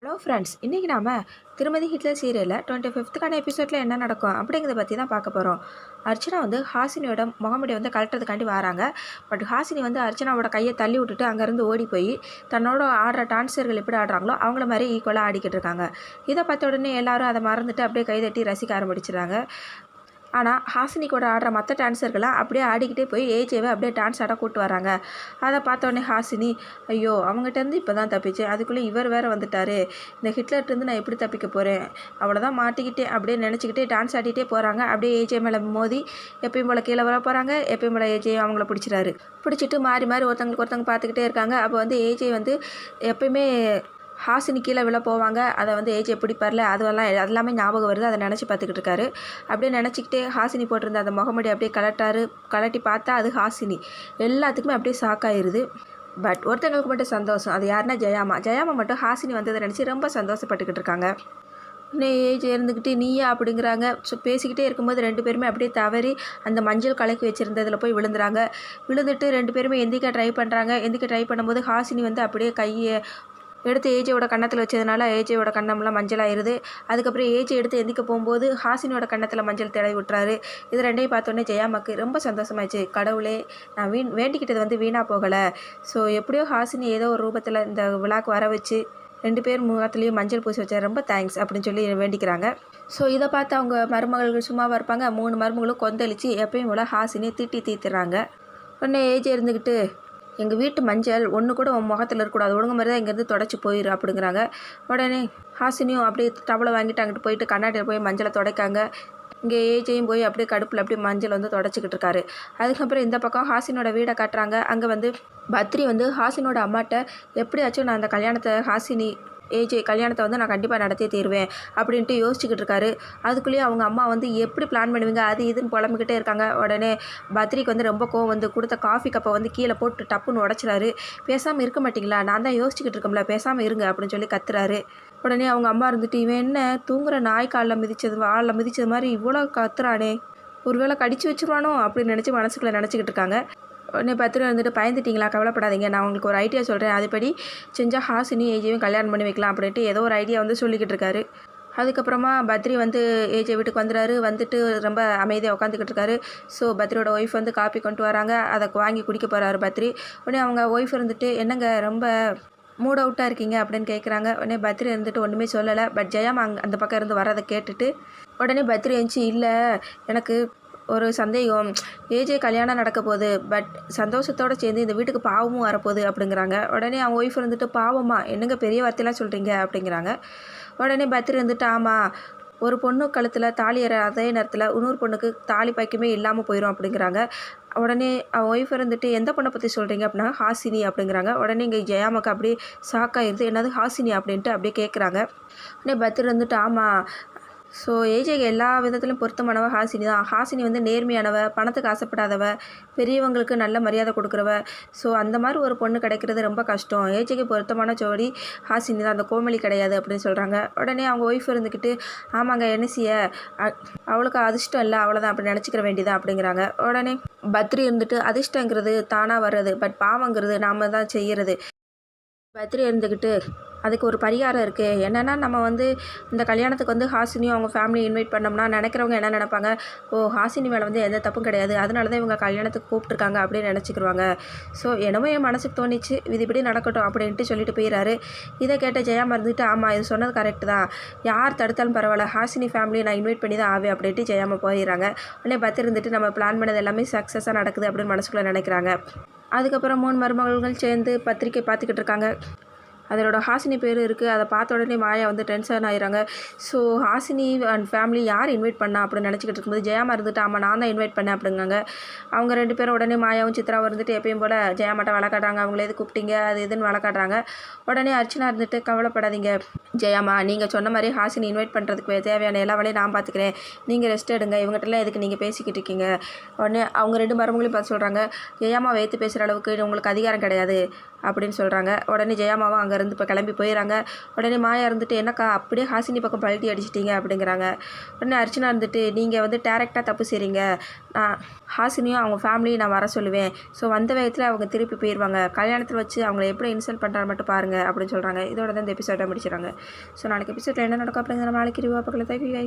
Hello friends, இன்றைக்கி நாம் திருமதி ஹிட்லர் சீரியலில் 25th எபிசோடில் என்ன நடக்கும் அப்படிங்கிறத பற்றி தான் பார்க்க போகிறோம். அர்ச்சனா வந்து ஹாசினியோட முகமுடி வந்து கழட்டுறதுக்காண்டி வராங்க. பட் ஹாசினி வந்து அர்ச்சனாவோட கையை தள்ளி விட்டுட்டு அங்கேருந்து ஓடி போய் தன்னோட ஆடுற டான்ஸர்கள் எப்படி ஆடுறாங்களோ அவங்கள மாதிரி ஈக்குவலாக ஆடிக்கிட்டு இருக்காங்க. இதை பார்த்த உடனே எல்லாரும் அதை மறந்துட்டு அப்படியே கைதட்டி ரசிக்க ஆரம்பிச்சிடுறாங்க. ஆனால் ஹாசினி கூட ஆடுற மற்ற டான்ஸர்கள்லாம் அப்படியே ஆடிக்கிட்டே போய் ஏஜேவை அப்படியே டான்ஸ் ஆட கூப்பிட்டு வராங்க. அதை பார்த்தோடனே ஹாசினி, ஐயோ அவங்ககிட்டருந்து இப்போ தான் தப்பிச்சு, அதுக்குள்ளே இவர் வேறு வந்துட்டார், இந்த ஹிட்லர்ட்டேருந்து நான் எப்படி தப்பிக்க போகிறேன், அவ்வளோதான் மாட்டிக்கிட்டே அப்படியே நினச்சிக்கிட்டே டான்ஸ் ஆடிட்டே போகிறாங்க. அப்படியே ஏஜே மேலே மோதி எப்பயும் போல் கீழே வர போகிறாங்க. எப்பயும் போல் ஏஜே அவங்கள பிடிச்சிட்டு மாறி மாறி ஒருத்தவங்களுக்கு ஒருத்தவங்க பார்த்துக்கிட்டே இருக்காங்க. அப்போ வந்து ஏஜே வந்து எப்பயுமே ஹாசினி கீழே விழ போவாங்க, அதை வந்து ஏஜே பிடிப்பார்ல, அதெல்லாமே ஞாபகம் வருது. அதை நினச்சி பார்த்துக்கிட்டு இருக்காரு. அப்படியே நினச்சிக்கிட்டே ஹாசினி போட்டிருந்த அந்த முகமுடி அப்படியே கலட்டி பார்த்தா அது ஹாசினி. எல்லாத்துக்குமே அப்படியே ஷாக்காயிருது. பட் ஒருத்தங்களுக்கு மட்டும் சந்தோஷம். அது யாருன்னா ஜெயாமா மட்டும் ஹாசினி வந்ததை நினச்சி ரொம்ப சந்தோஷப்பட்டுக்கிட்டு இருக்காங்க. இன்னும் ஏஜ் இருந்துக்கிட்டு நீயா அப்படிங்கிறாங்க. ஸோ பேசிக்கிட்டே இருக்கும்போது ரெண்டு பேருமே அப்படியே தவறி அந்த மஞ்சள் கலக்கி வச்சுருந்ததில் போய் விழுந்துட்டு ரெண்டு பேருமே எந்திக்க ட்ரை பண்ணும்போது ஹாசினி வந்து அப்படியே கையை எடுத்து ஏஜேவோட கன்னத்தில் வச்சதுனால ஏஜேவோட கண்ணம்லாம் மஞ்சளாயிருது. அதுக்கப்புறம் ஏஜே எடுத்து எந்திக்க போகும்போது ஹாசினியோட கன்னத்தில் மஞ்சள் தடவி விட்டுறாரு. இது ரெண்டையும் பார்த்தோன்னே ஜெயாமாக்கு ரொம்ப சந்தோஷமாயிடுச்சு. கடவுளே, நான் வேண்டிக்கிட்டது வந்து வீணாக போகலை. ஸோ எப்படியோ ஹாசினி ஏதோ ஒரு ரூபத்தில் இந்த விழாக்கு வர வச்சு ரெண்டு பேர் முகத்துலேயும் மஞ்சள் பூசி வச்சா ரொம்ப தேங்க்ஸ் அப்படின்னு சொல்லி வேண்டிக்கிறாங்க. ஸோ இதை பார்த்து அவங்க மருமகள் சும்மாவாக இருப்பாங்க. 3 மருமகளும் கொந்தளிச்சு எப்பயும் போல் ஹாசினியை தீர்த்துறாங்க. உடனே ஏஜே இருந்துக்கிட்டு, எங்கள் வீட்டு மஞ்சள் ஒன்று கூட உன் முகத்தில் இருக்கக்கூடாது, ஒழுங்கு மாதிரி தான் இங்கேருந்து தொடச்சி போயிரு அப்படிங்கிறாங்க. உடனே ஹாசினியும் அப்படியே டவலை வாங்கிட்டு அங்கிட்டு போயிட்டு கண்ணாடியில் போய் மஞ்சளை துடைக்காங்க. இங்கே ஏஜையும் போய் அப்படியே கடுப்பில் அப்படியே மஞ்சள் வந்து தொடச்சிக்கிட்டு இருக்காரு. அதுக்கப்புறம் இந்த பக்கம் ஹாசினோட வீடை காட்டுறாங்க. அங்கே வந்து பத்ரி வந்து ஹாசினோட அம்மாட்ட எப்படியாச்சும் நான் அந்த கல்யாணத்தை ஏஜே கல்யாணத்தை வந்து நான் கண்டிப்பாக நடத்தியே தீருவேன் அப்படின்ட்டு யோசிச்சுக்கிட்டு இருக்காரு. அதுக்குள்ளேயே அவங்க அம்மா வந்து எப்படி பிளான் பண்ணுவீங்க அது இதுன்னு புலம்பிக்கிட்டே இருக்காங்க. உடனே பத்ரிக்கு வந்து ரொம்ப கோவம் வந்து கொடுத்த காஃபி கப்பை வந்து கீழே போட்டு டப்புன்னு உடச்சிறாரு. பேசாமல் இருக்க மாட்டிங்களா, நான் தான் யோசிச்சுக்கிட்டு இருக்கோம்ல, பேசாமல் இருங்க அப்படின்னு சொல்லி கத்துறாரு. உடனே அவங்க அம்மா இருந்துட்டு, இவன் என்ன தூங்குற நாய் வாலில் மிதிச்சது மாதிரி இவ்வளோ கத்துறானே, ஒருவேளை கடிச்சு வச்சுருவானோ அப்படின்னு நினச்சிக்கிட்டு இருக்காங்க. உடனே பத்திரி வந்துட்டு, பயந்துட்டிங்களா, கவலைப்படாதீங்க, நான் உங்களுக்கு ஒரு ஐடியா சொல்கிறேன், அதுபடி செஞ்சால் ஹாசினி ஏஜையும் கல்யாணம் பண்ணி வைக்கலாம் அப்படின்ட்டு ஏதோ ஒரு ஐடியா வந்து சொல்லிக்கிட்டு இருக்காரு. அதுக்கப்புறமா பத்ரி வந்து ஏஜே வீட்டுக்கு வந்துட்டு ரொம்ப அமைதியாக உட்காந்துக்கிட்டு இருக்காரு. ஸோ பத்ரியோட ஒய்ஃப் வந்து காப்பி கொண்டு வராங்க. அதை வாங்கி குடிக்க போகிறாரு பத்ரி. உடனே அவங்க ஒய்ஃப் இருந்துட்டு, என்னங்க ரொம்ப மூட் அவுட்டாக இருக்கீங்க அப்படின்னு கேட்குறாங்க. உடனே பத்ரி இருந்துட்டு ஒன்றுமே சொல்லலை. பட் ஜெயாமா அந்த பக்கம் இருந்து வரதை கேட்டுட்டு உடனே பத்ரி எழுந்துச்சு, இல்லை எனக்கு ஒரு சந்தேகம், ஏஜே கல்யாணம் நடக்க போகுது, பட் சந்தோஷத்தோடு சேர்ந்து இந்த வீட்டுக்கு பாவமும் வரப்போகுது அப்படிங்கிறாங்க. உடனே அவங்க ஒய்ஃப் இருந்துட்டு, பாவமா, என்னங்க பெரிய வார்த்தையெல்லாம் சொல்கிறீங்க அப்படிங்கிறாங்க. உடனே பத்ரி இருந்துட்டு, ஆமாம், ஒரு பொண்ணு கழுத்தில் தாலி ஏற அதே நேரத்தில் இன்னொரு பொண்ணுக்கு தாலி பாய்க்குமே இல்லாமல் போயிடும் அப்படிங்கிறாங்க. உடனே அவன் ஒய்ஃப் இருந்துட்டு, எந்த பொண்ணை பற்றி சொல்கிறீங்க அப்படின்னா, ஹாசினி அப்படிங்கிறாங்க. உடனே இங்கே ஜெயாமாக்கு அப்படியே ஷாக்காகிடுது, என்னது ஹாசினி அப்படின்ட்டு அப்படியே கேட்குறாங்க. உடனே பத்ரி இருந்துட்டு, ஆமாம், ஸோ ஏஜேக்கு எல்லா விதத்துலையும் பொருத்தமானவ ஹாசினி தான். ஹாசினி வந்து நேர்மையானவ, பணத்துக்கு ஆசைப்படாதவ, பெரியவங்களுக்கு நல்ல மரியாதை கொடுக்குறவ. ஸோ அந்த மாதிரி ஒரு பொண்ணு கிடைக்கிறது ரொம்ப கஷ்டம். ஏஜேக்கு பொருத்தமான ஜோடி ஹாசினி தான், அந்த கோமலி கிடையாது அப்படின்னு சொல்கிறாங்க. உடனே அவங்க ஒய்ஃப் இருந்துக்கிட்டு, ஆமாங்க என்னசிய, அவளுக்கு அதிர்ஷ்டம் இல்லை, அவ்வளோதான் அப்படி நினச்சிக்கிற வேண்டியதான் அப்படிங்கிறாங்க. உடனே பத்ரி இருந்துட்டு, அதிர்ஷ்டங்கிறது தானாக வர்றது, பட் பாவங்கிறது நாம் தான் செய்கிறது. பத்ரி இருந்துக்கிட்டு, அதுக்கு ஒரு பரிகாரம் இருக்குது. என்னென்னா, நம்ம வந்து இந்த கல்யாணத்துக்கு வந்து ஹாசினியும் அவங்க ஃபேமிலி இன்வைட் பண்ணோம்னா நினைக்கிறவங்க என்ன நினைப்பாங்க, ஓ ஹாசினி மேலே வந்து எந்த தப்பும் கிடையாது, அதனால தான் இவங்க கல்யாணத்துக்கு கூப்பிட்ருக்காங்க அப்படின்னு நினச்சிக்கிடுவாங்க. ஸோ என்னமோ என் மனசுக்கு தோணிச்சு, இப்படி நடக்கட்டும் அப்படின்ட்டு சொல்லிட்டு போயிடறாரு. இதை கேட்ட ஜெயாமா இருந்துட்டு, ஆமாம் இது சொன்னது கரெக்டு தான், யார் தடுத்தாலும் பரவாயில்ல, ஹாசினி ஃபேமிலியை நான் இன்வைட் பண்ணி தான் ஆவேன் அப்படின்ட்டு ஜெயாமா போயிடுறாங்க. உடனே பத்ரி இருந்துட்டு, நம்ம பிளான் பண்ணது எல்லாமே சக்ஸஸாக நடக்குது அப்படின்னு மனசுக்குள்ளே நினைக்கிறாங்க. அதுக்கப்புறம் 3 மருமகள்கள் சேர்ந்து பத்திரிக்கை பார்த்துக்கிட்டு இருக்காங்க. அதனோட ஹாசினி பேர் இருக்குது. அதை பார்த்த உடனே மாயா வந்து டென்ஷன் ஆகிறாங்க. ஸோ ஹாசினி அண்ட் ஃபேமிலி யார் இன்வைட் பண்ணா அப்படின்னு நினச்சிக்கிட்டு இருக்கும்போது ஜெயாமா இருந்துட்டு, ஆமாம் நான் தான் இன்வைட் பண்ணேன் அப்படிங்காங்க. அவங்க 2 பேரும் உடனே மாயாவும் சித்ராவும் இருந்துட்டு எப்பயும் போல் ஜெயாமாட்ட வளர்க்காடுறாங்க. அவங்கள எது கூப்பிட்டீங்க அது இதுன்னு வளர்க்காடுறாங்க. உடனே அர்ச்சனா இருந்துட்டு, கவலைப்படாதீங்க ஜெயாமா, நீங்கள் சொன்ன மாதிரி ஹாசினி இன்வைட் பண்ணுறதுக்கு தேவையான எல்லா வேலையும் நான் பார்த்துக்கிறேன், நீங்கள் ரெஸ்ட் எடுங்க, இவங்ககிட்டலாம் எதுக்கு நீங்கள் பேசிக்கிட்டு இருக்கீங்க. உடனே அவங்க 2 மருமகளையும் பார்த்து சொல்கிறாங்க, ஜெயாமா வைத்து பேசுகிற அளவுக்கு உங்களுக்கு அதிகாரம் கிடையாது, அப்படின்னு சொல்கிறாங்க. உடனே ஜெயாமாவும் அங்கேருந்து இப்போ கிளம்பி போயிடறாங்க. உடனே மாயா இருந்துட்டு என்னக்கா அப்படியே ஹாசினி பக்கம் பல்ட்டி அடிச்சிட்டிங்க அப்படிங்கிறாங்க. உடனே அர்ச்சனா இருந்துட்டு நீங்கள் வந்து டேரெக்டாக தப்பு செய்கிறீங்க, நான் ஹாசினியும் அவங்க ஃபேமிலியும் நான் வர சொல்லுவேன், ஸோ வந்த வேகத்தில் அவங்க திருப்பி போயிடுவாங்க, கல்யாணத்தில் வச்சு அவங்கள எப்படி இன்சல்ட் பண்ணுறாரு மட்டும் பாருங்கள் அப்படின்னு சொல்கிறாங்க. இதோட தான் இந்த எபிசோடை முடிச்சிடறாங்க. ஸோ நாளைக்கு எபிசோடில் என்ன நடக்கும் அப்படிங்கிற நாளைக்கு ரிவ்யூ பார்க்கல. Thank you guys.